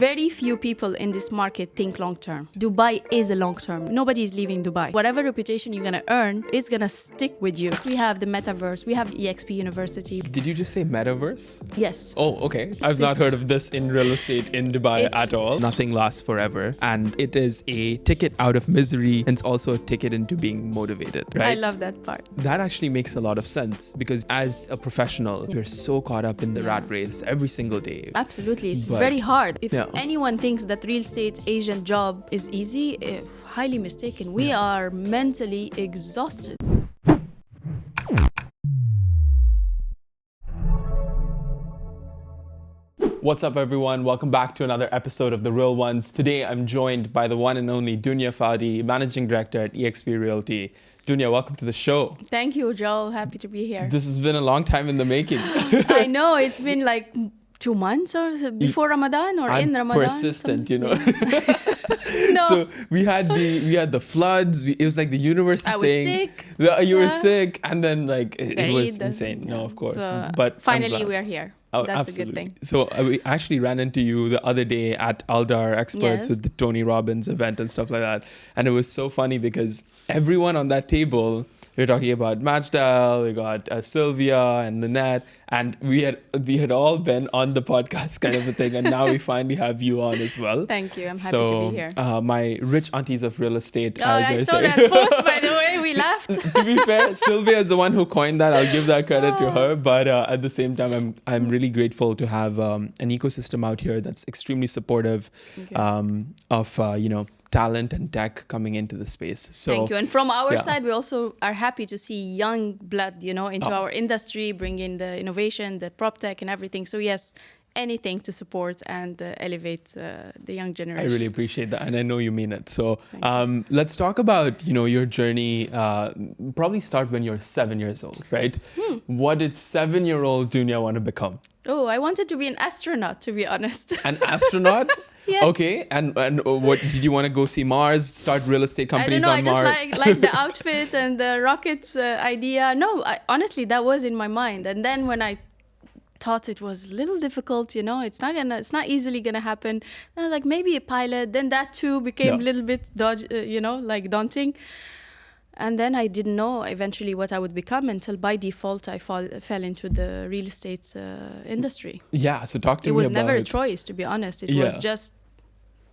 Very few people in this market think long-term. Dubai is a long-term. Nobody is leaving Dubai. Whatever reputation you're going to earn is going to stick with you. We have the metaverse. We have eXp University. Did you just say metaverse? Yes. Oh, okay. I've not heard of this in real estate in Dubai at all. Nothing lasts forever. And it is a ticket out of misery, and it's also a ticket into being motivated, right? I love that part. That actually makes a lot of sense because as a professional, you're so caught up in the rat race every single day. Absolutely. It's very hard. If Yeah. anyone thinks that real estate agent job is easy, highly mistaken. We are mentally exhausted. What's up, everyone? Welcome back to another episode of The Real Ones. Today, I'm joined by the one and only Dounia Fadi, Managing Director at eXp Realty. Dounia, welcome to the show. Thank you, Joel. Happy to be here. This has been a long time in the making. I know. It's been like 2 months or before Ramadan or in Ramadan. Persistent, you know. No. So we had the floods. It was like the universe I was saying sick. You were sick, and then like it was insane. No, of course. So, but finally we're here. Oh, That's absolutely. a good thing. So we actually ran into you the other day at Aldar Experts Yes. with the Tony Robbins event and stuff like that. And it was so funny because everyone on that table, we were talking about Majdal, we got Sylvia and Lynette, and we had all been on the podcast kind of a thing. And now we finally have you on as well. Thank you. I'm happy to be here. My rich aunties of real estate. Oh, I saw that post, by the way. We laughed. To be fair, Sylvia is the one who coined that. I'll give that credit to her. But at the same time, I'm really grateful to have an ecosystem out here that's extremely supportive of talent and tech coming into the space. So thank you. And from our side, we also are happy to see young blood, into our industry, bring in the innovation, the prop tech and everything. So yes, anything to support and elevate the young generation. I really appreciate that, and I know you mean it. So let's talk about your journey. Probably start when you're 7 years old, right? What did 7-year-old Dounia want to become? Oh, I wanted to be an astronaut, to be honest. An astronaut? Yes. Okay, and what did you want to go see Mars? Start real estate companies on Mars? I just like the outfit and the rocket idea. No, honestly, that was in my mind. And then when I thought it was a little difficult, it's not easily gonna happen. And I was like, maybe a pilot. Then that too became a little bit daunting. And then I didn't know eventually what I would become until by default I fell into the real estate industry. Yeah, so talk to me about it. It was never a choice, to be honest. It was just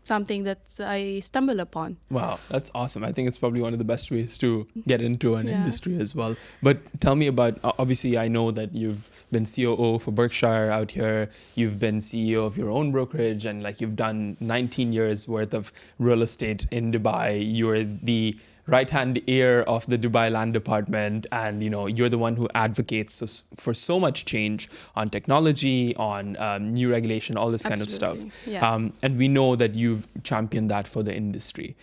something that I stumbled upon. Wow, that's awesome. I think it's probably one of the best ways to get into an industry as well. But tell me about, obviously I know that you've been COO for Berkshire out here. You've been CEO of your own brokerage, and you've done 19 years worth of real estate in Dubai. You're the right-hand ear of the Dubai Land Department, and you're the one who advocates for so much change on technology, on new regulation, all this kind of stuff. Yeah. And we know that you've championed that for the industry.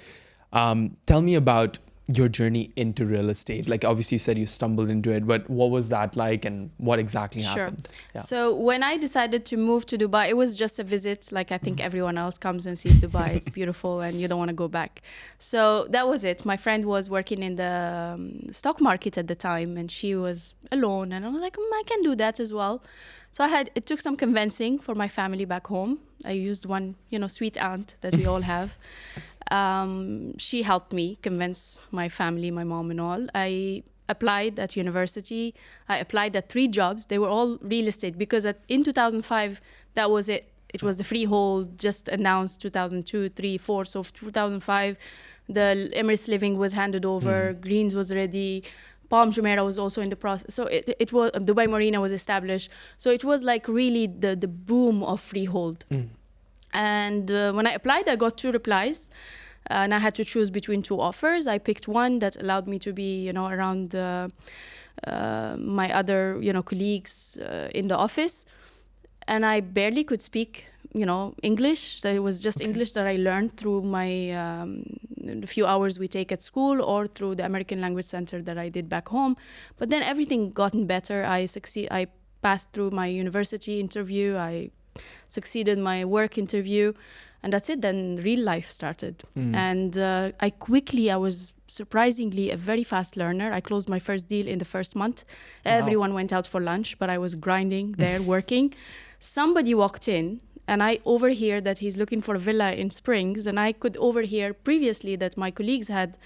Tell me about your journey into real estate. Obviously you said you stumbled into it, but what was that like and what exactly happened? Yeah. So when I decided to move to Dubai, it was just a visit. I think everyone else comes and sees Dubai. It's beautiful and you don't want to go back. So that was it. My friend was working in the stock market at the time and she was alone. And I was like, I can do that as well. So it took some convincing for my family back home. I used one, sweet aunt that we all have. She helped me convince my family, my mom and all. I applied at university. I applied at 3 jobs. They were all real estate because in 2005, that was it. It was the freehold just announced 2002, 3, 4. So 2005, the Emirates Living was handed over. Greens was ready. Palm Jumeirah was also in the process. So it was Dubai Marina was established. So it was really the boom of freehold. And when I applied, I got 2 replies. And I had to choose between 2 offers. I picked one that allowed me to be, around my other, colleagues in the office. And I barely could speak, English. It was just English that I learned through my the few hours we take at school or through the American Language Center that I did back home. But then everything gotten better. I passed through my university interview. I succeeded my work interview. And that's it. Then real life started. And I was surprisingly a very fast learner. I closed my first deal in the first month. Wow. Everyone went out for lunch, but I was grinding there, working. Somebody walked in and I overhear that he's looking for a villa in Springs, and I could overhear previously that my colleagues had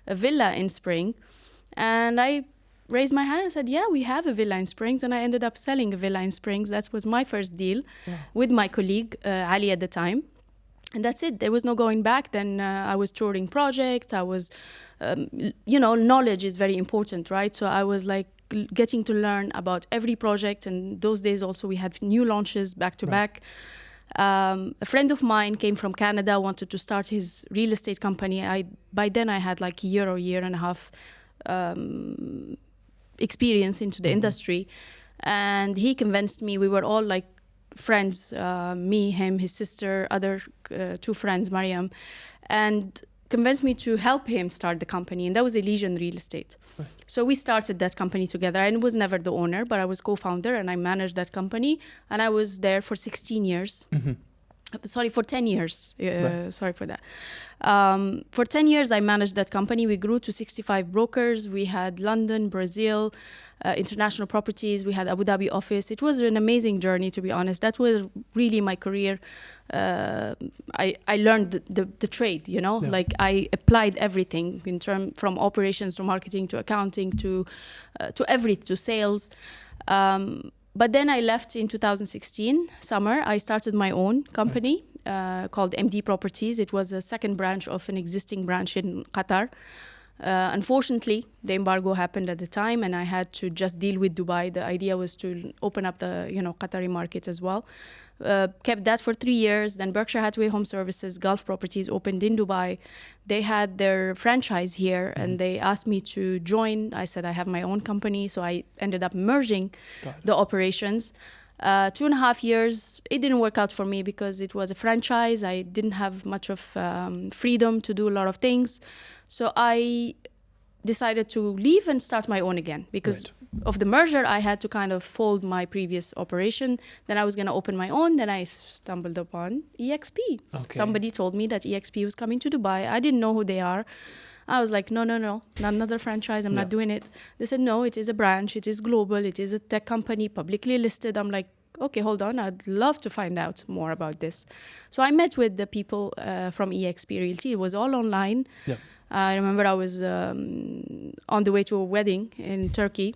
a villa in Spring, and I raised my hand and said, yeah, we have a villa in Springs, and I ended up selling a villa in Springs. That was my first deal with my colleague, Ali at the time. And that's it. There was no going back. Then I was touring projects. I was, knowledge is very important, right? So I was like getting to learn about every project. And those days also we had new launches back to back. A friend of mine came from Canada, wanted to start his real estate company. By then I had like a year and a half experience into the industry. And he convinced me. We were all like friends, me, him, his sister, other two friends, Mariam, and convinced me to help him start the company. And that was Elysian Real Estate. Right. So we started that company together. I was never the owner, but I was co-founder and I managed that company. And I was there for 16 years. Sorry, for 10 years. Sorry for that. For 10 years, I managed that company. We grew to 65 brokers. We had London, Brazil, international properties. We had Abu Dhabi office. It was an amazing journey, to be honest. That was really my career. I learned the trade, like I applied everything from operations to marketing to accounting to sales. But then I left in 2016, summer. I started my own company called MD Properties. It was a second branch of an existing branch in Qatar. Unfortunately, the embargo happened at the time and I had to just deal with Dubai. The idea was to open up the Qatari market as well. Kept that for 3 years. Then Berkshire Hathaway Home Services, Gulf Properties opened in Dubai. They had their franchise here and they asked me to join. I said I have my own company. So I ended up merging the operations. 2.5 years, it didn't work out for me because it was a franchise. I didn't have much of freedom to do a lot of things. So I decided to leave and start my own again because of the merger. I had to kind of fold my previous operation. Then I was going to open my own. Then I stumbled upon eXp. Okay. Somebody told me that eXp was coming to Dubai. I didn't know who they are. I was like, no, not another franchise. I'm not doing it. They said, no, it is a branch. It is global. It is a tech company, publicly listed. I'm like, okay, hold on. I'd love to find out more about this. So I met with the people from eXp Realty. It was all online. Yeah. I remember I was on the way to a wedding in Turkey.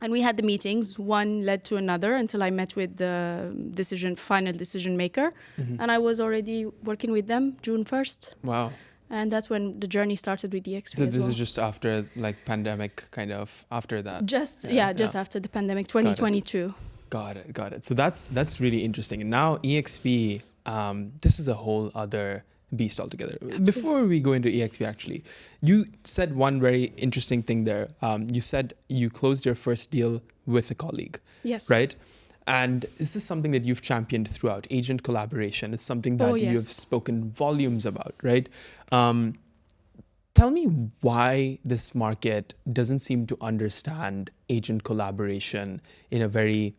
And we had the meetings. One led to another until I met with the final decision maker. And I was already working with them June 1st. Wow. And that's when the journey started with eXp. So this is just after like pandemic, kind of after that. Just after the pandemic, 2022. Got it. So that's really interesting. And now eXp, this is a whole other beast altogether. Absolutely. Before we go into eXp, actually, you said one very interesting thing there. You said you closed your first deal with a colleague. Yes. Right? And is this something that you've championed throughout? Agent collaboration is something that you've spoken volumes about, right? Tell me why this market doesn't seem to understand agent collaboration in a very,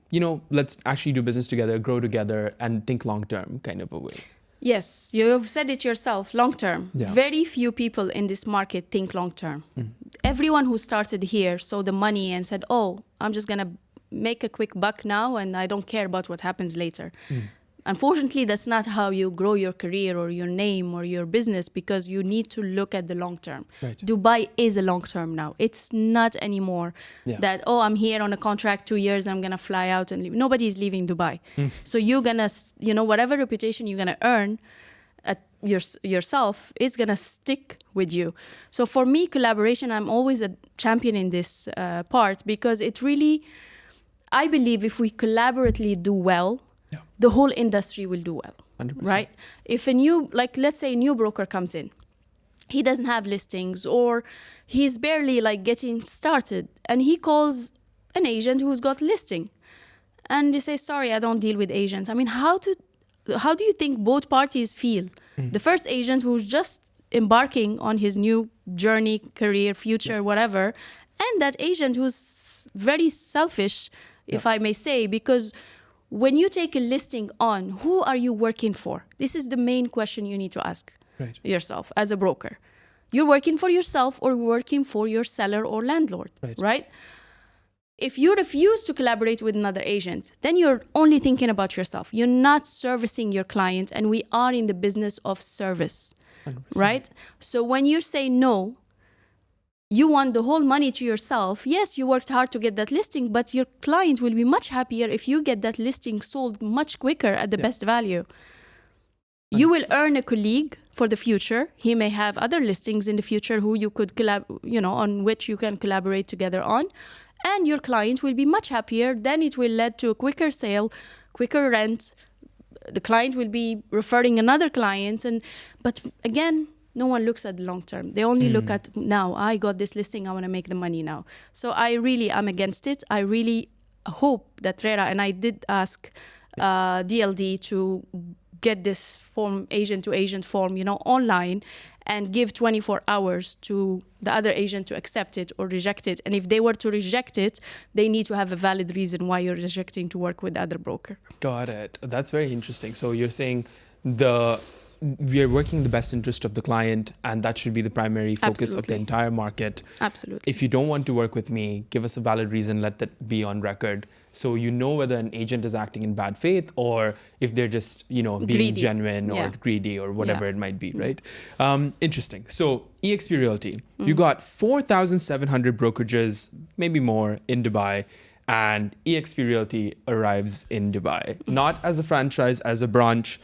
let's actually do business together, grow together, and think long-term kind of a way. Yes, you've said it yourself, long-term. Yeah. Very few people in this market think long-term. Everyone who started here saw the money and said, I'm just going to make a quick buck now and I don't care about what happens later. Unfortunately, that's not how you grow your career or your name or your business, because you need to look at the long term. Right. Dubai is a long term now. It's not anymore that, I'm here on a contract 2 years, I'm going to fly out and leave. Nobody's leaving Dubai. So you're going to, whatever reputation you're going to earn at yourself is going to stick with you. So for me, collaboration, I'm always a champion in this part, because it really, I believe if we collaboratively do well, the whole industry will do well, 100%. Right? If let's say a new broker comes in, he doesn't have listings or he's barely getting started, and he calls an agent who's got listing, and they say, sorry, I don't deal with agents. I mean, how do you think both parties feel? The first agent who's just embarking on his new journey, career, future, whatever, and that agent who's very selfish, if I may say, because when you take a listing on, who are you working for? This is the main question you need to ask yourself as a broker. You're working for yourself or working for your seller or landlord, right? If you refuse to collaborate with another agent, then you're only thinking about yourself. You're not servicing your client, and we are in the business of service, 100%. right? So when you say no, you want the whole money to yourself. Yes, you worked hard to get that listing, but your client will be much happier if you get that listing sold much quicker at the best value. You will earn a colleague for the future. He may have other listings in the future who you could on which you can collaborate together on. And your client will be much happier. Then it will lead to a quicker sale, quicker rent. The client will be referring another client. But again, no one looks at the long term. They only look at now. I got this listing. I want to make the money now. So I really am against it. I really hope that RERA, and I did ask DLD to get this form, agent to agent form, online, and give 24 hours to the other agent to accept it or reject it. And if they were to reject it, they need to have a valid reason why you're rejecting to work with the other broker. Got it. That's very interesting. So you're saying we are working in the best interest of the client, and that should be the primary focus of the entire market. Absolutely. If you don't want to work with me, give us a valid reason, let that be on record. So you know whether an agent is acting in bad faith or if they're just, being greedy, genuine or greedy or whatever it might be, right? Interesting. So eXp Realty, you got 4,700 brokerages, maybe more, in Dubai, and eXp Realty arrives in Dubai, not as a franchise, as a branch.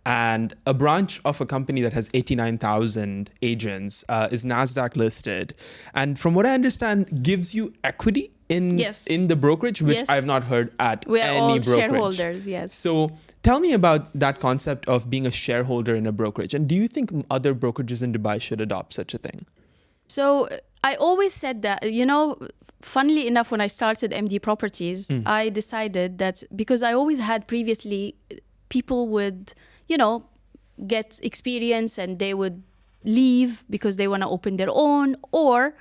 And a branch of a company that has 89,000 agents is NASDAQ listed. And from what I understand, gives you equity in the brokerage, which I have not heard at we are any all brokerage. Shareholders, yes. So tell me about that concept of being a shareholder in a brokerage. And do you think other brokerages in Dubai should adopt such a thing? So I always said that, funnily enough, when I started MD Properties, I decided that because I always had previously people would get experience and they would leave because they want to open their own, or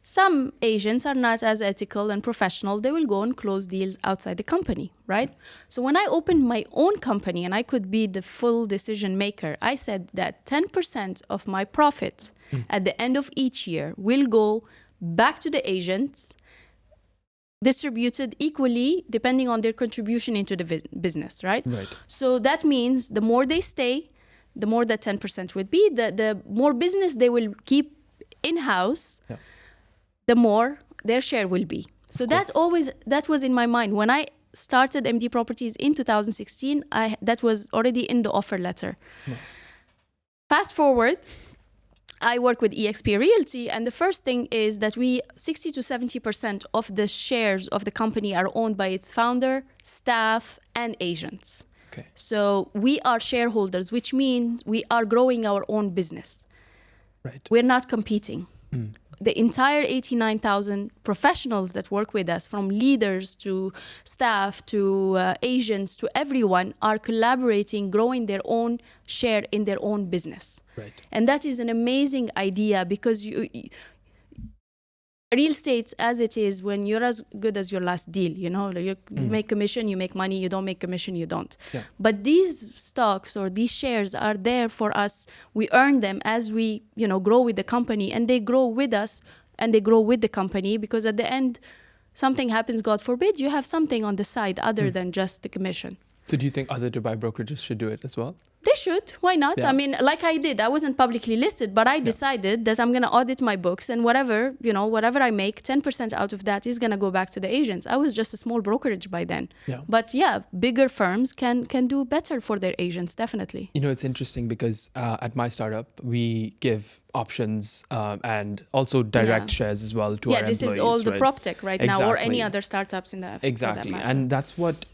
some agents are not as ethical and professional. They will go and close deals outside the company, right? So when I opened my own company and I could be the full decision maker, I said that 10% of my profit at the end of each year will go back to the agents, distributed equally depending on their contribution into the business, right? So that means the more they stay, the more that 10% would be. The more business they will keep in-house, the more their share will be. So that was in my mind. When I started MD Properties in 2016, that was already in the offer letter. Fast forward, I work with eXp Realty, and the first thing is that 60 to 70% of the shares of the company are owned by its founder, staff, and agents. Okay. So we are shareholders, which means we are growing our own business. Right. We're not competing. The entire 89,000 professionals that work with us, from leaders to staff to agents to everyone, are collaborating, growing their own share in their own business. Right. And that is an amazing idea, because real estate as it is, when you're as good as your last deal, you make commission, you make money, you don't make commission, you don't. But these stocks or these shares are there for us. We earn them as we, grow with the company, and they grow with us and they grow with the company, because at the end, something happens, God forbid, you have something on the side other than just the commission. So do you think other Dubai brokerages should do it as well? They should. Why not? I mean, like I did, I wasn't publicly listed, but I decided that I'm going to audit my books, and whatever I make, 10% out of that is going to go back to the agents. I was just a small brokerage by then. But bigger firms can do better for their agents, definitely. It's interesting because at my startup, we give options and also direct shares as well to our employees. This is all the prop tech now, or any other startups in the Exactly. And that's what,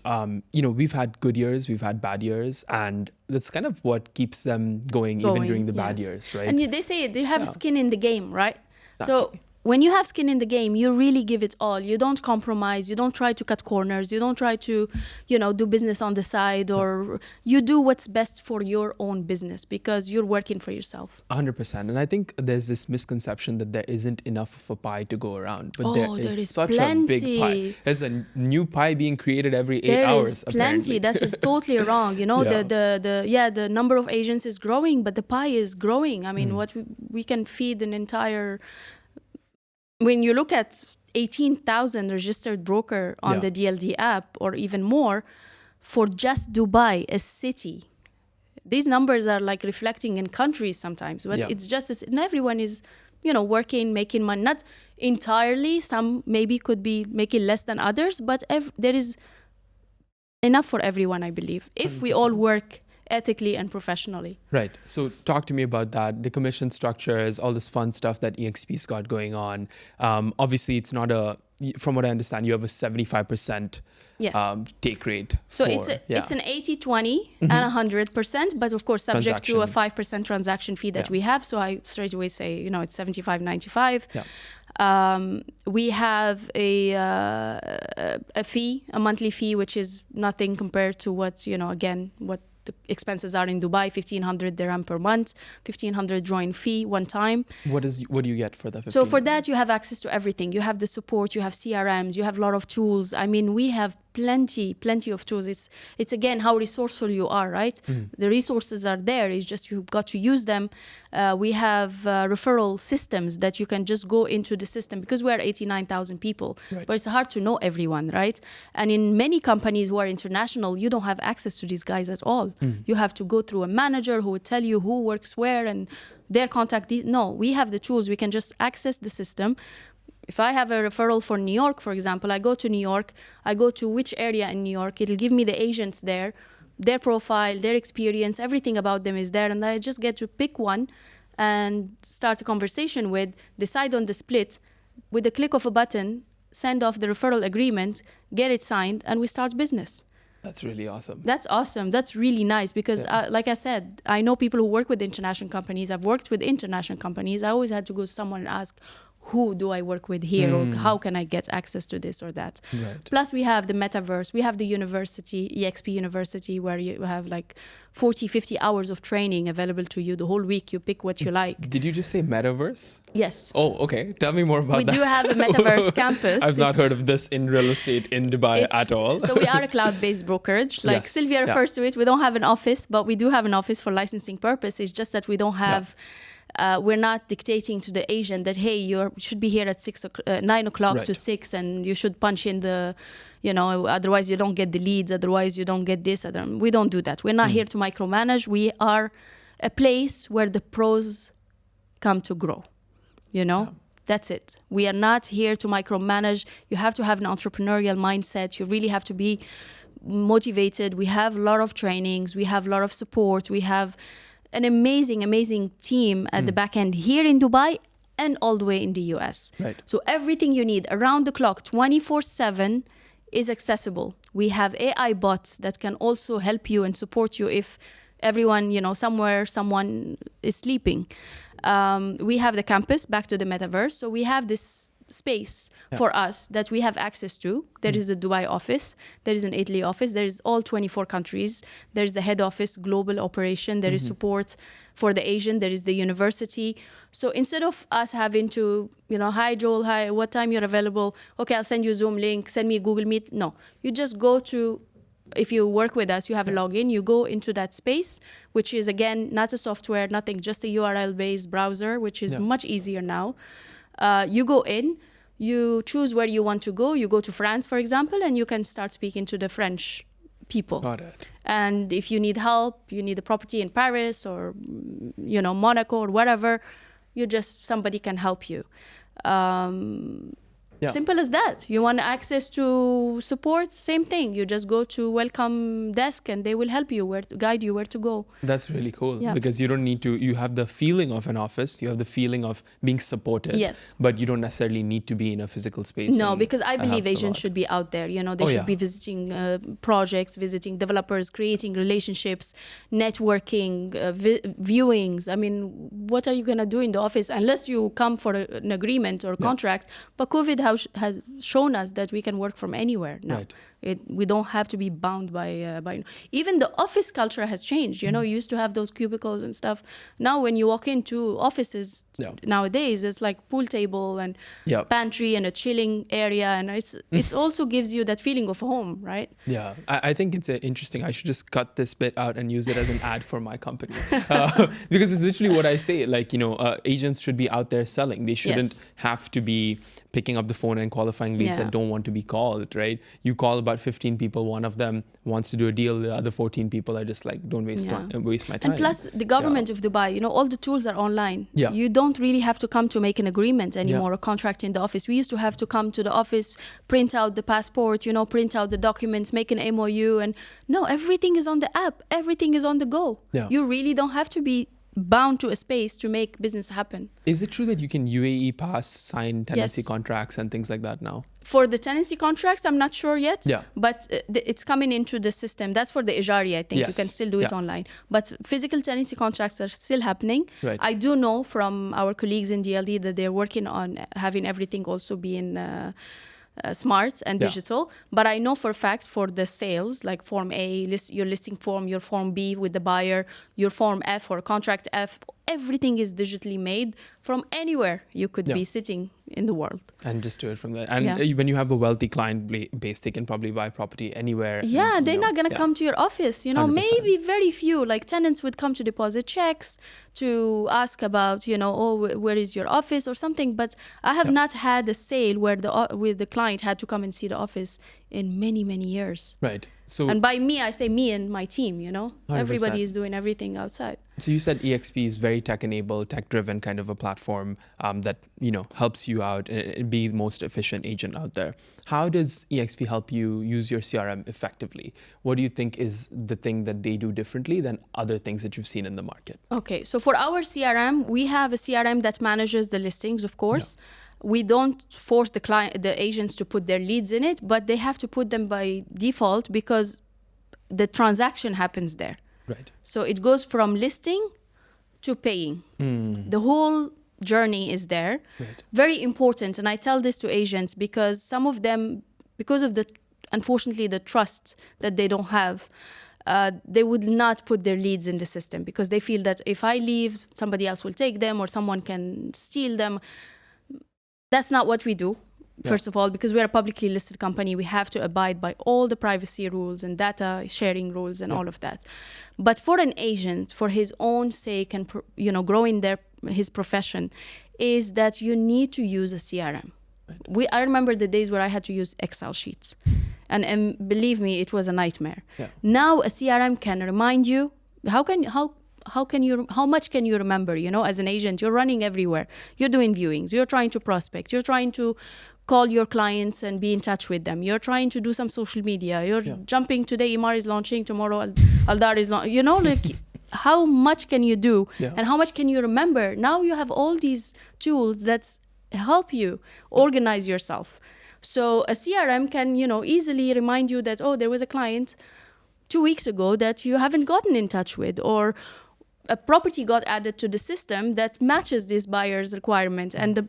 we've had good years, we've had bad years, and that's kind of what keeps them going even during the bad years, right? And they say you have skin in the game, right? Exactly. So when you have skin in the game, you really give it all. You don't compromise. You don't try to cut corners. You don't try to, do business on the side, or you do what's best for your own business, because you're working for yourself. 100%. And I think there's this misconception that there isn't enough of a pie to go around, but there is such a big pie. There's a new pie being created every 8 hours. There is plenty. That is totally wrong. The number of agents is growing, but the pie is growing. I mean, what we can feed an entire. When you look at 18,000 registered broker on the DLD app, or even more, for just Dubai, a city. These numbers are like reflecting in countries sometimes, but it's just and everyone is, working, making money. Not entirely. Some maybe could be making less than others, but there is enough for everyone, I believe, if 100%. We all work ethically and professionally. Right. So talk to me about that, the commission structures, all this fun stuff that eXp's got going on. Obviously, it's not from what I understand, you have a 75% take rate. So it's an 80-20 and 100%, but of course subject to a 5% transaction fee that we have. So I straight away say, it's 75-95. Yeah. We have a fee, a monthly fee, which is nothing compared to what, what the expenses are in Dubai. 1,500 dirham per month, 1,500 join fee one time. What do you get for that? So for that, you have access to everything. You have the support, you have CRMs, you have a lot of tools. I mean, we have plenty of tools. It's again how resourceful you are, right? The resources are there. It's just you've got to use them. We have referral systems that you can just go into the system, because we are 89,000 people, but it's hard to know everyone, right? And in many companies who are international, you don't have access to these guys at all. You have to go through a manager who would tell you who works where and their contact. No, we have the tools. We can just access the system. If I have a referral for New York, for example, I go to New York, I go to which area in New York, it'll give me the agents there, their profile, their experience, everything about them is there. And I just get to pick one and start a conversation with, decide on the split, with the click of a button, send off the referral agreement, get it signed, and we start business. That's really awesome. That's awesome. That's really nice because, like I said, I know people who work with international companies. I've worked with international companies. I always had to go to someone and ask, who do I work with here, or how can I get access to this or that? Right. Plus, we have the metaverse. We have the university, eXp University, where you have like 40, 50 hours of training available to you the whole week. You pick what you like. Did you just say metaverse? Yes. Oh, okay. Tell me more about that. We do have a metaverse campus. I've not heard of this in real estate in Dubai at all. So we are a cloud-based brokerage. Like Sylvia refers to it, we don't have an office, but we do have an office for licensing purpose. It's just that we don't have... we're not dictating to the agent that, hey, you should be here at 9 o'clock to 6, and you should punch in the, otherwise you don't get the leads, otherwise you don't get this. We don't do that. We're not here to micromanage. We are a place where the pros come to grow, That's it. We are not here to micromanage. You have to have an entrepreneurial mindset. You really have to be motivated. We have a lot of trainings. We have a lot of support. We have an amazing team at the back end here in Dubai and all the way in the US. Right. So everything you need around the clock, 24/7, is accessible. We have AI bots that can also help you and support you if everyone, someone is sleeping. We have the campus, back to the metaverse. So we have this space for us that we have access to. There is the Dubai office, there is an Italy office, there is all 24 countries, there is the head office, global operation, there is support for the Asian, there is the university. So instead of us having to, hi Joel, hi, what time you're available? Okay, I'll send you a Zoom link, send me a Google Meet. No, you just go to, if you work with us, you have a login, you go into that space, which is again, not a software, nothing, just a URL-based browser, which is much easier now. You go in, you choose where you want to go. You go to France, for example, and you can start speaking to the French people. Got it. And if you need help, you need a property in Paris or, Monaco or whatever, somebody can help you. Simple as that. You want access to support, same thing. You just go to welcome desk and they will help you guide you where to go. That's really cool because you don't need to, you have the feeling of an office, you have the feeling of being supported. Yes. But you don't necessarily need to be in a physical space. No, because I believe agents should be out there. They should be visiting projects, visiting developers, creating relationships, networking, viewings. I mean, what are you going to do in the office unless you come for an agreement or contract? But COVID has shown us that we can work from anywhere now. Right. We don't have to be bound by even the office culture has changed. You used to have those cubicles and stuff. Now when you walk into offices nowadays, it's like pool table and pantry and a chilling area, and it also gives you that feeling of home, right? Yeah, I think it's interesting. I should just cut this bit out and use it as an ad for my company because it's literally what I say. Like agents should be out there selling. They shouldn't have to be picking up the phone and qualifying leads that don't want to be called, right? You call about 15 people, one of them wants to do a deal, the other 14 people are just like, don't waste my time. And plus, the government of Dubai, all the tools are online. You don't really have to come to make an agreement anymore, a contract in the office. We used to have to come to the office, print out the passport, print out the documents, make an MOU, and no, everything is on the app. Everything is on the go. You really don't have to be bound to a space to make business happen. Is it true that you can UAE pass sign tenancy contracts and things like that now? For the tenancy contracts, I'm not sure yet, but it's coming into the system. That's for the Ijari, I think. You can still do it online. But physical tenancy contracts are still happening. Right. I do know from our colleagues in DLD that they're working on having everything also being smart and digital. But I know for a fact for the sales, like Form A, your listing form, your Form B with the buyer, your Form F or Contract F, everything is digitally made from anywhere you could be sitting in the world. And just do it from there. And when you have a wealthy client base, they can probably buy property anywhere. Yeah, they're not going to come to your office. 100%. Maybe very few, like tenants would come to deposit checks to ask about, where is your office or something. But I have not had a sale where the client had to come and see the office in many, many years. Right. So, and by me, I say me and my team, 100%. Everybody is doing everything outside. So you said eXp is very tech-enabled, tech-driven kind of a platform that, helps you out and be the most efficient agent out there. How does eXp help you use your CRM effectively? What do you think is the thing that they do differently than other things that you've seen in the market? Okay, so for our CRM, we have a CRM that manages the listings, of course. We don't force the agents to put their leads in it, but they have to put them by default because the transaction happens there. Right. So it goes from listing to paying. The whole journey is there. Right. Very important. And I tell this to agents because some of them, because of unfortunately, the trust that they don't have, they would not put their leads in the system because they feel that if I leave, somebody else will take them or someone can steal them. That's not what we do. First of all, because we're a publicly listed company, we have to abide by all the privacy rules and data sharing rules and all of that. But for an agent, for his own sake and growing his profession, is that you need to use a CRM. Right. I remember the days where I had to use Excel sheets, and believe me, it was a nightmare. Now a CRM can remind you. How much can you remember? As an agent, you're running everywhere. You're doing viewings. You're trying to prospect. You're trying to call your clients and be in touch with them. You're trying to do some social media. You're jumping today. Imar is launching tomorrow. Aldar is launching. How much can you do? And how much can you remember? Now you have all these tools that help you organize yourself. So a CRM can, easily remind you that, there was a client 2 weeks ago that you haven't gotten in touch with, or a property got added to the system that matches this buyer's requirement, and the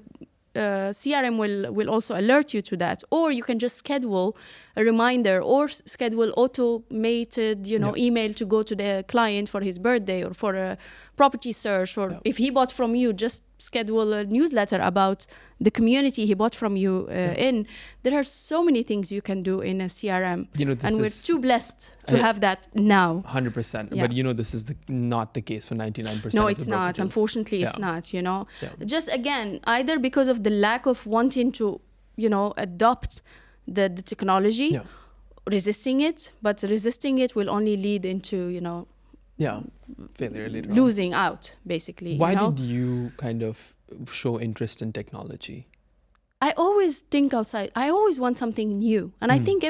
CRM will also alert you to that. Or you can just schedule a reminder or schedule automated, email to go to the client for his birthday or for a property search, or if he bought from you, just schedule a newsletter about the community he bought from you in. There are so many things you can do in a CRM, and we're too blessed to have that now. 100%. But this is not the case for 99%. No, it's not. Unfortunately, it's not. Just again, either because of the lack of wanting to, adopt the technology, resisting it, but resisting it will only lead into, failure later losing out, basically. Why did you kind of show interest in technology? I always think outside. I always want something new. And I think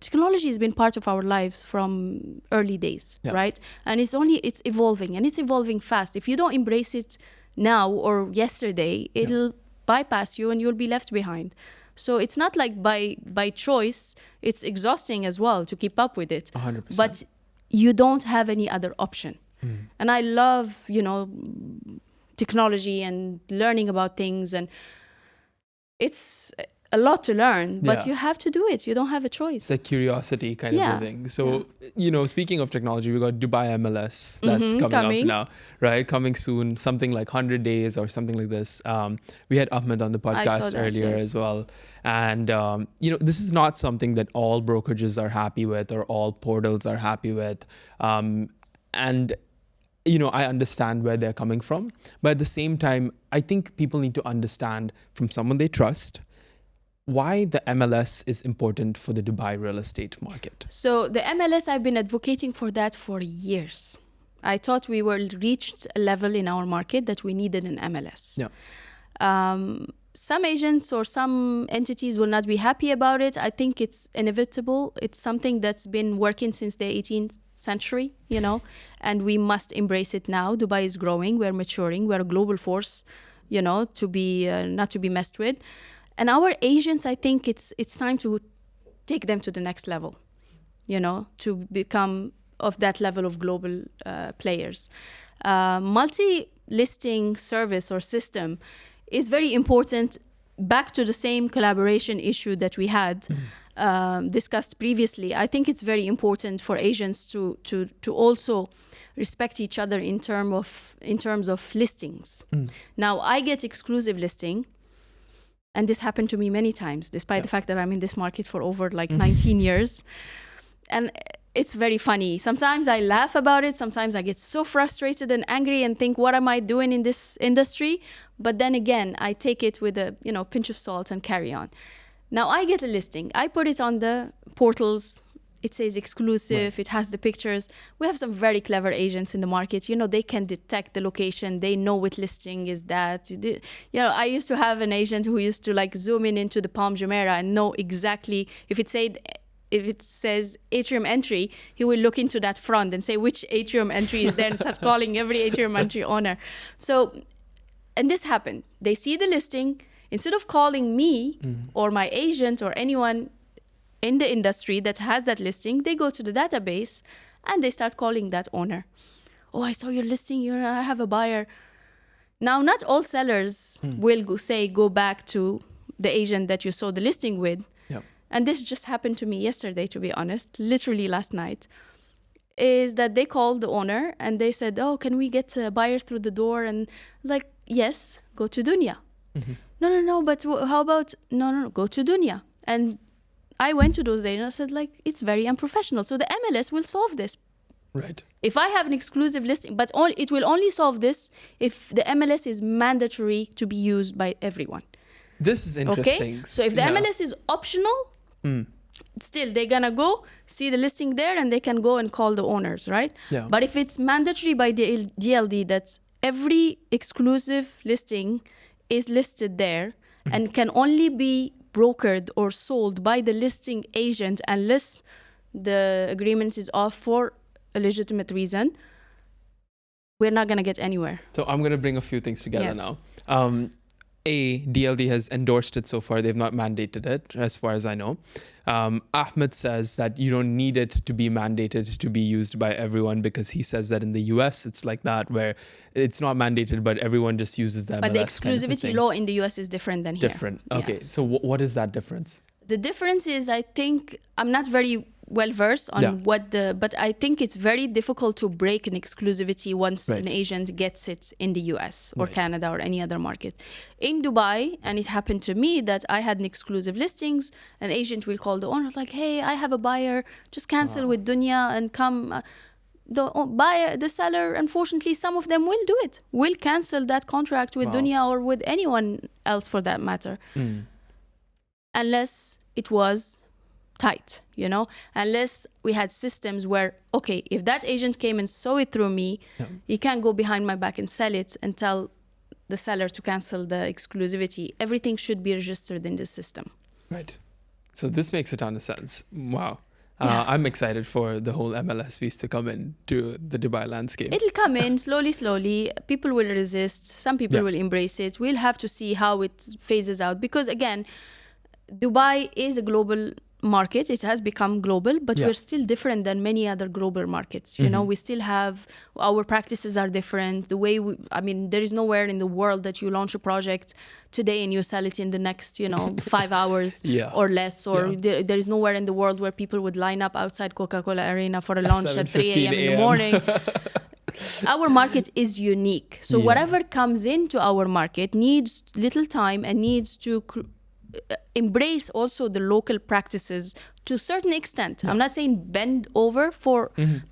technology has been part of our lives from early days, right? And it's evolving, and it's evolving fast. If you don't embrace it now or yesterday, it'll bypass you and you'll be left behind. So it's not like by choice. It's exhausting as well to keep up with it. 100%. But you don't have any other option. And I love, technology and learning about things, and it's a lot to learn, but you have to do it. You don't have a choice. The curiosity kind of thing. So, speaking of technology, we got Dubai MLS that's coming up now, right? Coming soon, something like 100 days or something like this. We had Ahmed on the podcast earlier as well. And, this is not something that all brokerages are happy with or all portals are happy with. And I understand where they're coming from. But at the same time, I think people need to understand from someone they trust why the MLS is important for the Dubai real estate market. So the MLS, I've been advocating for that for years. I thought we were reached a level in our market that we needed an MLS. Yeah. Some agents or some entities will not be happy about it. I think it's inevitable. It's something that's been working since the 18th century, and we must embrace it now. Dubai is growing. We're maturing. We're a global force, to be not to be messed with. And our agents, I think it's time to take them to the next level, to become of that level of global players. Multi-listing service or system is very important. Back to the same collaboration issue that we had discussed previously, I think it's very important for agents to also respect each other in terms of listings. Now, I get exclusive listing, and this happened to me many times, despite the fact that I'm in this market for over 19 years. And it's very funny. Sometimes I laugh about it. Sometimes I get so frustrated and angry and think, what am I doing in this industry? But then again, I take it with a pinch of salt and carry on. Now I get a listing. I put it on the portals. It says exclusive. Right. It has the pictures. We have some very clever agents in the market. They can detect the location. They know what listing is that. I used to have an agent who used to zoom in into the Palm Jumeirah and know exactly if it says atrium entry, he will look into that front and say which atrium entry is there and start calling every atrium entry owner. So, and this happened. They see the listing. Instead of calling me or my agent or anyone in the industry that has that listing, they go to the database and they start calling that owner. Oh, I saw your listing. I have a buyer. Now, not all sellers will go back to the agent that you saw the listing with. And this just happened to me yesterday, to be honest, literally last night, is that they called the owner and they said, oh, can we get buyers through the door? And yes, go to Dounia. No, but how about, no, go to Dounia. And I went to those agents and I said, it's very unprofessional. So the MLS will solve this. Right. If I have an exclusive listing, but it will only solve this if the MLS is mandatory to be used by everyone. This is interesting. Okay? So if the MLS is optional, still they're gonna go see the listing there and they can go and call the owners, right? Yeah. But if it's mandatory by the DLD that every exclusive listing is listed there and can only be brokered or sold by the listing agent unless the agreement is off for a legitimate reason, we're not gonna get anywhere. So I'm gonna bring a few things together Yes. now. DLD has endorsed it so far. They've not mandated it, as far as I know. Ahmed says that you don't need it to be mandated to be used by everyone because he says that in the US, it's like that, where it's not mandated, but everyone just uses the MLS. But the exclusivity law in the US is different than here. Different. Okay. Yes. So what is that difference? The difference is, I think, I'm not very well versed on but I think it's very difficult to break an exclusivity once an agent gets it in the US or Canada or any other market. In Dubai, and it happened to me that I had an exclusive listings, an agent will call the owner hey, I have a buyer, just cancel with Dounia and come. The seller, unfortunately, some of them will do it, will cancel that contract with Dounia or with anyone else for that matter. Unless it was tight, unless we had systems where, okay, if that agent came and saw it through me, he can't go behind my back and sell it and tell the seller to cancel the exclusivity. Everything should be registered in the system. Right. So this makes a ton of sense. Wow. I'm excied for the whole MLS piece to come into the Dubai landscape. It'll come in slowly. People will resist. Some people will embrace it. We'll have to see how it phases out. Because again, Dubai is a global market. It has become global, but we're still different than many other global markets. We still have, our practices are different. The way there is nowhere in the world that you launch a project today and you sell it in the next, 5 hours or less. Or there is nowhere in the world where people would line up outside Coca-Cola Arena for a launch at 3 a.m. in the morning. Our market is unique. So whatever comes into our market needs little time and needs to embrace also the local practices to a certain extent. I'm not saying bend over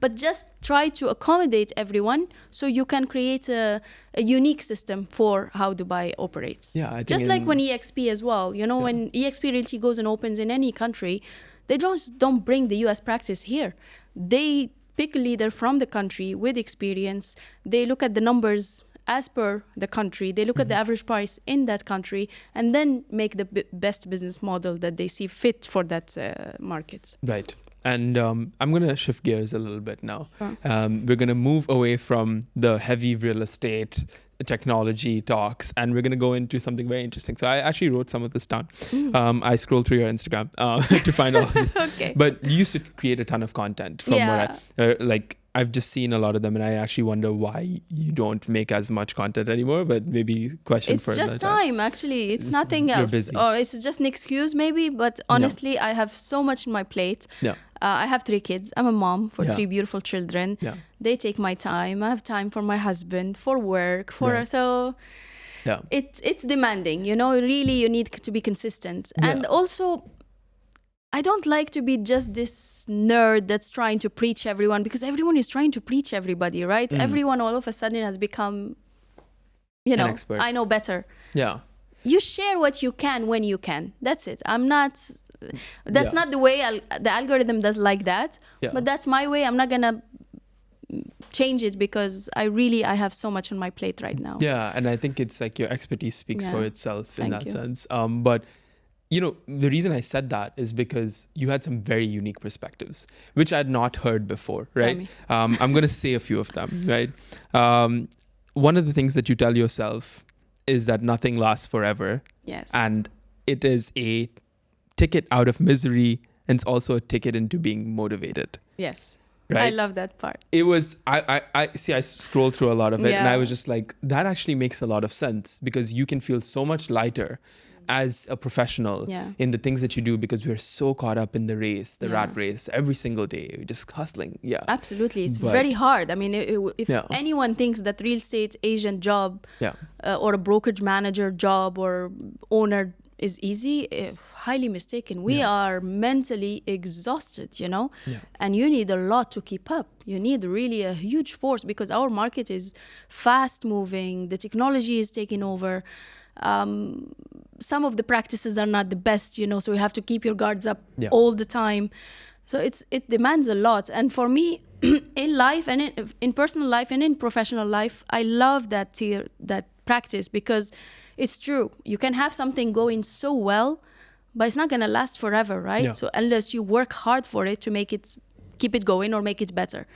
but just try to accommodate everyone so you can create a unique system for how Dubai operates. Yeah, I think just like when eXp as well. You know, when eXp Realty goes and opens in any country, they don't bring the US practice here. They pick a leader from the country with experience. They look at the numbers as per the country. They look at the average price in that country and then make the best business model that they see fit for that market. Right. And I'm going to shift gears a little bit now. We're going to move away from the heavy real estate technology talks, and we're going to go into something very interesting. So I actually wrote some of this down. I scrolled through your Instagram to find all of this. Okay. But you used to create a ton of content from what I've just seen a lot of them, and I actually wonder why you don't make as much content anymore. But maybe question for another time. It's just time, actually. It's nothing else. Busy. Or it's just an excuse, maybe. But honestly, I have so much on my plate. Yeah. I have 3 kids. I'm a mom for 3 beautiful children. Yeah. They take my time. I have time for my husband, for work, so it's demanding. You know, really, you need to be consistent. And also, I don't like to be just this nerd that's trying to preach everyone, because everyone is trying to preach everybody, right? Everyone all of a sudden has become, an expert. I know better. Yeah. You share what you can when you can. That's it. That's not the way the algorithm does like that. Yeah. But that's my way. I'm not going to change it because I have so much on my plate right now. Yeah. And I think it's like your expertise speaks for itself in that sense. But you know, the reason I said that is because you had some very unique perspectives, which I'd not heard before, right? I'm going to say a few of them, right? One of the things that you tell yourself is that nothing lasts forever. Yes. And it is a ticket out of misery, and it's also a ticket into being motivated. Yes. Right? I love that part. It was, I scrolled through a lot of it and I was just like, that actually makes a lot of sense, because you can feel so much lighter as a professional in the things that you do, because we're so caught up in the race, the rat race, every single day. We're just hustling. Yeah, absolutely. It's very hard. I mean, if anyone thinks that real estate agent job or a brokerage manager job or owner is easy, highly mistaken. We are mentally exhausted, you know, and you need a lot to keep up. You need really a huge force, because our market is fast moving. The technology is taking over. Some of the practices are not the best, you know, so you have to keep your guards up all the time. So it demands a lot. And for me, in life and in personal life and in professional life, I love that practice, because it's true. You can have something going so well, but it's not going to last forever, right? Yeah. So unless you work hard for it to keep it going or make it better.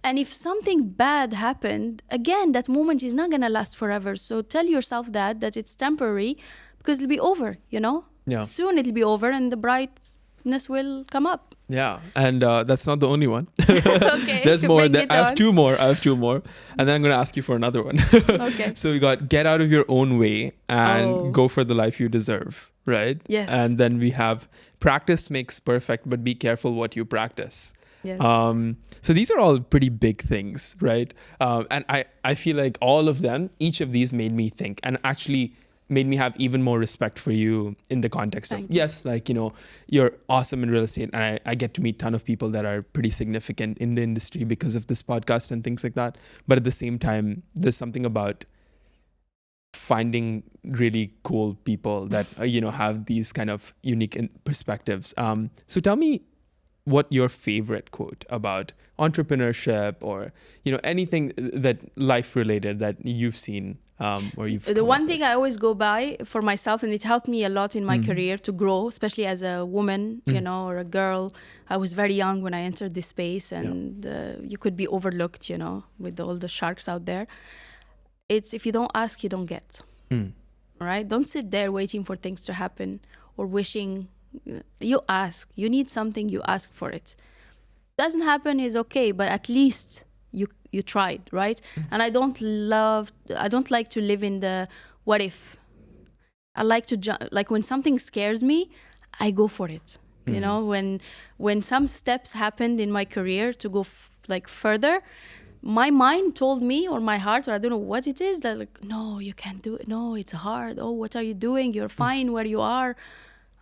And if something bad happened, again, that moment is not going to last forever. So tell yourself that it's temporary, because it'll be over, you know? Yeah. Soon it'll be over and the brightness will come up. Yeah. And that's not the only one. Okay. There's more. I have two more. And then I'm going to ask you for another one. Okay. So we got get out of your own way and go for the life you deserve, right? Yes. And then we have practice makes perfect, but be careful what you practice. Yes. So these are all pretty big things, right? And I feel like all of them, each of these made me think, and actually made me have even more respect for you in the context of, yes, like, you know, you're awesome in real estate. And I get to meet a ton of people that are pretty significant in the industry because of this podcast and things like that. But at the same time, there's something about finding really cool people that, you know, have these kind of unique perspectives. So tell me what your favorite quote about entrepreneurship or, you know, anything that life related that you've seen or you've the one thing I always go by for myself, and it helped me a lot in my career to grow, especially as a woman, you know, or a girl. I was very young when I entered this space, and you could be overlooked, you know, with all the sharks out there. It's if you don't ask, you don't get. Right? Don't sit there waiting for things to happen or wishing. You ask. You need something, you ask for it. Doesn't happen is okay, but at least you tried, right? And I don't like to live in the what if. I like to like when something scares me, I go for it. You know, when some steps happened in my career to go further, my mind told me, or my heart, or I don't know what it is, that like, no, you can't do it. No, it's hard. Oh, what are you doing? You're fine where you are.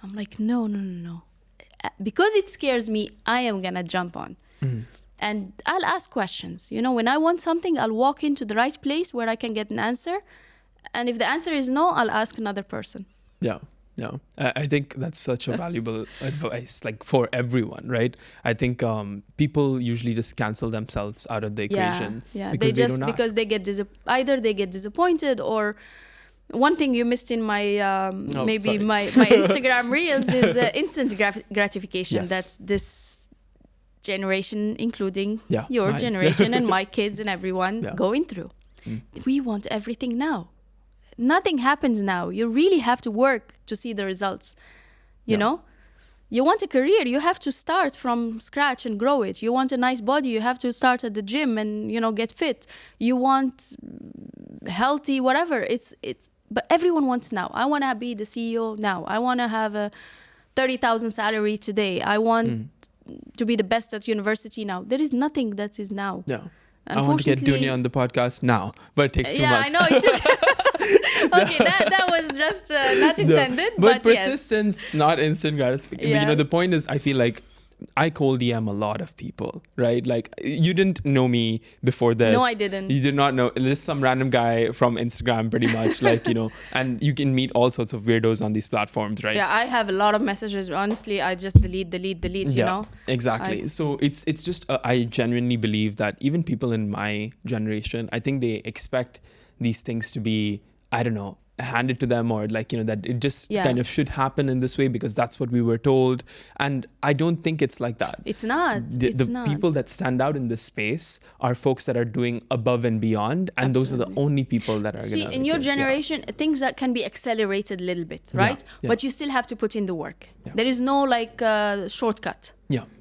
I'm like, no. because it scares me, I am gonna jump on. And I'll ask questions. You know, when I want something, I'll walk into the right place where I can get an answer. And if the answer is no, I'll ask another person. Yeah. I think that's such a valuable advice, like for everyone, right? I think people usually just cancel themselves out of the equation. Because they get either they get disappointed, or one thing you missed in my my Instagram reels is instant gratification. Yes. That's this generation, including your mine. generation and my kids and everyone going through. We want everything now. Nothing happens now. You really have to work to see the results. You know, you want a career, you have to start from scratch and grow it. You want a nice body, you have to start at the gym and, you know, get fit. You want healthy, whatever. But everyone wants now. I want to be the CEO now. I want to have a 30,000 salary today. I want to be the best at university now. There is nothing that is now. Yeah. I want to get Dounia on the podcast now, but it takes 2 months. Yeah, I know. It took... Okay, that was just not intended. But persistence, not instant gratification. You know, the point is, I feel like I cold DM a lot of people, right? Like, you didn't know me before this. No, I didn't. You did not know. This is some random guy from Instagram, pretty much. Like, you know, and you can meet all sorts of weirdos on these platforms, right? Yeah, I have a lot of messages. Honestly, I just delete, you know? Exactly. So it's just, I genuinely believe that even people in my generation, I think they expect these things to be, I don't know, handed to them, or like, you know, that it just kind of should happen in this way because that's what we were told. And I don't think it's like that. It's not. The people that stand out in this space are folks that are doing above and beyond, and those are the only people that are going to... See, in your generation, things that can be accelerated a little bit, right? But you still have to put in the work. There is no like shortcut.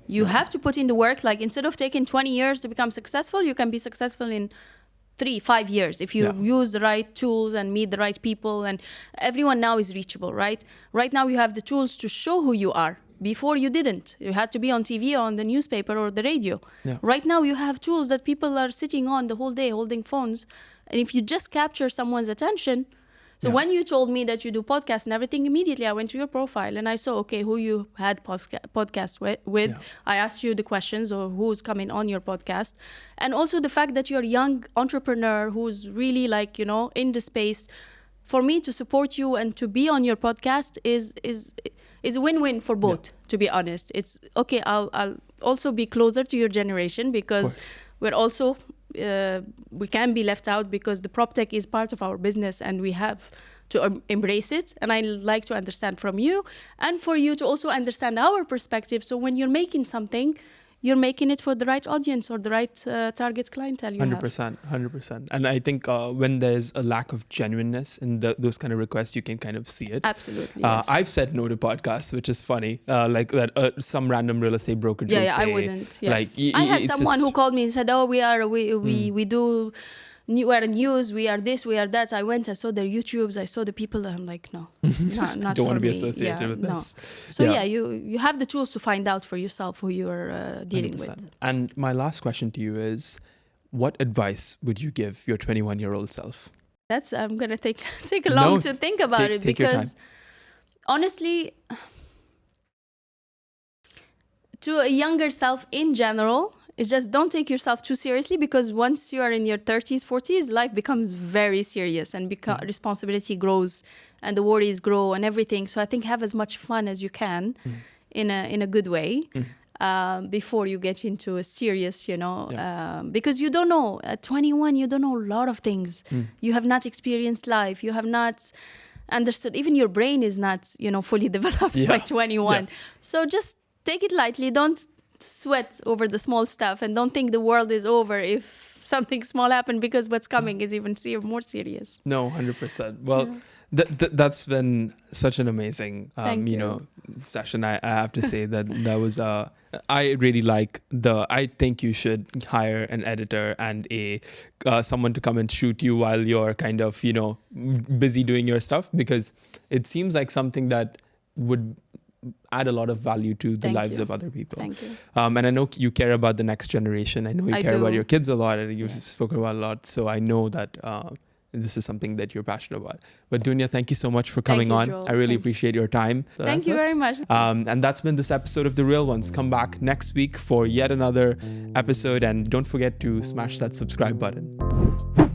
You have to put in the work. Like, instead of taking 20 years to become successful, you can be successful in 3-5 years if you use the right tools and meet the right people. And everyone now is reachable, right? Right now you have the tools to show who you are. Before you didn't. You had to be on TV or on the newspaper or the radio. Right now you have tools that people are sitting on the whole day holding phones. And if you just capture someone's attention... So when you told me that you do podcasts and everything, immediately I went to your profile and I saw, okay, who you had podcast with. I asked you the questions, or who's coming on your podcast. And also the fact that you're a young entrepreneur who's really, like, you know, in the space. For me to support you and to be on your podcast is a win-win for both, to be honest. It's okay, I'll also be closer to your generation because we're also... we can't be left out because the prop tech is part of our business and we have to embrace it. And I like to understand from you and for you to also understand our perspective. So when you're making something, you're making it for the right audience or the right target clientele you 100%. And I think when there's a lack of genuineness in those kind of requests, you can kind of see it. Absolutely. Yes. I've said no to podcasts, which is funny. Like that some random real estate brokerage will say, I wouldn't. Yes. Like, I had someone who called me and said, "Oh, we do we're news, we are this, we are that." I went, I saw their YouTubes, I saw the people, I'm like, no, not don't want to be me. associated with this. So you have the tools to find out for yourself who you're dealing 100%. with. And my last question to you is, what advice would you give your 21-year-old self? I'm gonna take a long to think about it, because honestly, to a younger self in general, it's just don't take yourself too seriously, because once you are in your 30s, 40s, life becomes very serious and responsibility grows and the worries grow and everything. So I think have as much fun as you can in a good way before you get into a serious, because you don't know. At 21, you don't know a lot of things. You have not experienced life. You have not understood. Even your brain is not, fully developed by 21. So just take it lightly. Don't sweat over the small stuff, and don't think the world is over if something small happened, because what's coming is even more serious. No, 100%. Well, that's been such an amazing session. I have to say that was I really like I think you should hire an editor and someone to come and shoot you while you're kind of busy doing your stuff, because it seems like something that would add a lot of value to the lives of other people. Thank you. And I know you care about the next generation. I know you care about your kids a lot, and you've spoken about a lot. So I know that this is something that you're passionate about. But Dounia, thank you so much for coming on. Joel. I really appreciate your time. Thank you very much. And that's been this episode of The Real Ones. Come back next week for yet another episode, and don't forget to smash that subscribe button.